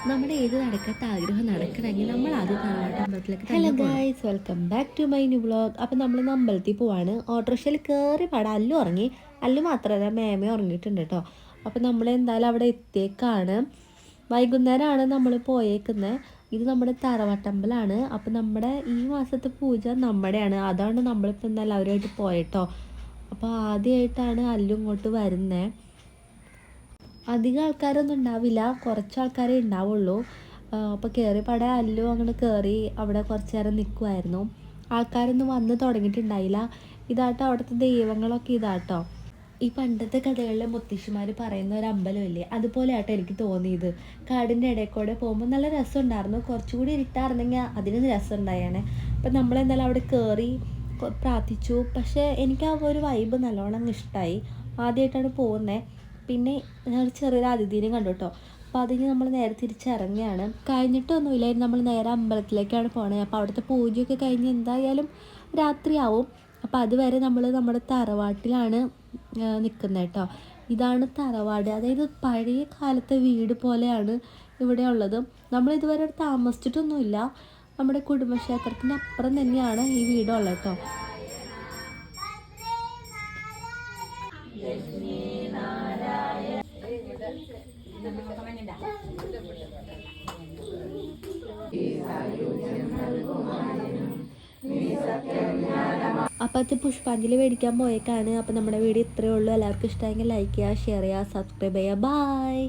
നമ്മുടെ ഏത് നടക്കാത്ത ആഗ്രഹം നടക്കണമെങ്കിൽ നമ്മൾ ആദ്യം തറവാട്ട് അമ്പലത്തിലേക്ക് ഹലോ തന്നെ പോകണം. Guys, welcome back to my new vlog. അപ്പം നമ്മൾ ഇന്ന് അമ്പലത്തിൽ പോവാണ്. ഓട്ടോറിക്ഷയിൽ കയറി പാടാം. അല്ലു ഉറങ്ങി. അല്ലു മാത്രമല്ല, മേമ ഉറങ്ങിയിട്ടുണ്ട് കേട്ടോ. അപ്പം നമ്മൾ എന്തായാലും അവിടെ എത്തിയേക്കാണ്. വൈകുന്നേരമാണ് നമ്മൾ പോയേക്കുന്നത്. ഇത് നമ്മുടെ തറവാട്ടമ്പലമാണ്. അപ്പം നമ്മുടെ ഈ മാസത്തെ പൂജ നമ്മുടെയാണ്. അതാണ് നമ്മളിപ്പോൾ ഇന്ന് എല്ലാവരുമായിട്ട് പോയിട്ടോ. അപ്പോൾ ആദ്യമായിട്ടാണ് അല്ലു ഇങ്ങോട്ട് വരുന്നത്. അധികം ആൾക്കാരൊന്നും ഉണ്ടാവില്ല, കുറച്ച് ആൾക്കാരേ ഉണ്ടാവുള്ളൂ. അപ്പോൾ കയറിയപാടെ അല്ലു അങ്ങോട്ട് കയറി അവിടെ കുറച്ച് നേരം നിൽക്കുമായിരുന്നു. ആൾക്കാരൊന്നും വന്ന് തുടങ്ങിയിട്ടുണ്ടായില്ല. ഇതാട്ടോ അവിടുത്തെ ദൈവങ്ങളൊക്കെ ഇതാട്ടോ. ഈ പണ്ടത്തെ കഥകളിലെ മുത്തശ്ശിമാർ പറയുന്ന ഒരു അമ്പലമില്ലേ, അതുപോലെ ആട്ടോ എനിക്ക് തോന്നിയത്. കാടിൻ്റെ ഇടയിൽ കൂടെ പോകുമ്പോൾ നല്ല രസമുണ്ടായിരുന്നു. കുറച്ചുകൂടി ഇരുട്ടായിരുന്നെങ്കിൽ അതിന് രസം ഉണ്ടായേനെ. അപ്പം നമ്മളെന്തായാലും അവിടെ കയറി പ്രാർത്ഥിച്ചു. പക്ഷേ എനിക്ക് ആ ഒരു വൈബ് നല്ലോണം ഇഷ്ടമായി. ആദ്യമായിട്ടാണ് പോകുന്നത്. പിന്നെ ഞാൻ ഒരു ചെറിയൊരു അതിഥിനെ കണ്ടു കേട്ടോ. അപ്പോൾ അതിന് നമ്മൾ നേരെ തിരിച്ചിറങ്ങുകയാണ്. കഴിഞ്ഞിട്ടൊന്നുമില്ലായിരുന്നു, നമ്മൾ നേരെ അമ്പലത്തിലേക്കാണ് പോണത്. അപ്പോൾ അവിടുത്തെ പൂജയൊക്കെ കഴിഞ്ഞ് എന്തായാലും രാത്രിയാവും. അപ്പോൾ അതുവരെ നമ്മൾ നമ്മുടെ തറവാട്ടിലാണ് നിൽക്കുന്നത് കേട്ടോ. ഇതാണ് തറവാട്, അതായത് പഴയ കാലത്തെ വീട് പോലെയാണ് ഇവിടെ ഉള്ളത്. നമ്മളിതുവരെ താമസിച്ചിട്ടൊന്നുമില്ല. നമ്മുടെ കുടുംബക്ഷേത്രത്തിൻ്റെ അപ്പുറം തന്നെയാണ് ഈ വീടുള്ളത് കേട്ടോ. അപ്പോഴത്തെ പുഷ്പാഞ്ജലി മേടിക്കാൻ പോയേക്കാണ്. അപ്പോൾ നമ്മുടെ വീഡിയോ ഇത്രയേ ഉള്ളൂ. എല്ലാവർക്കും ഇഷ്ടമെങ്കിൽ ലൈക്ക് ചെയ്യുക, ഷെയർ ചെയ്യുക, സബ്സ്ക്രൈബ് ചെയ്യുക. ബായ്.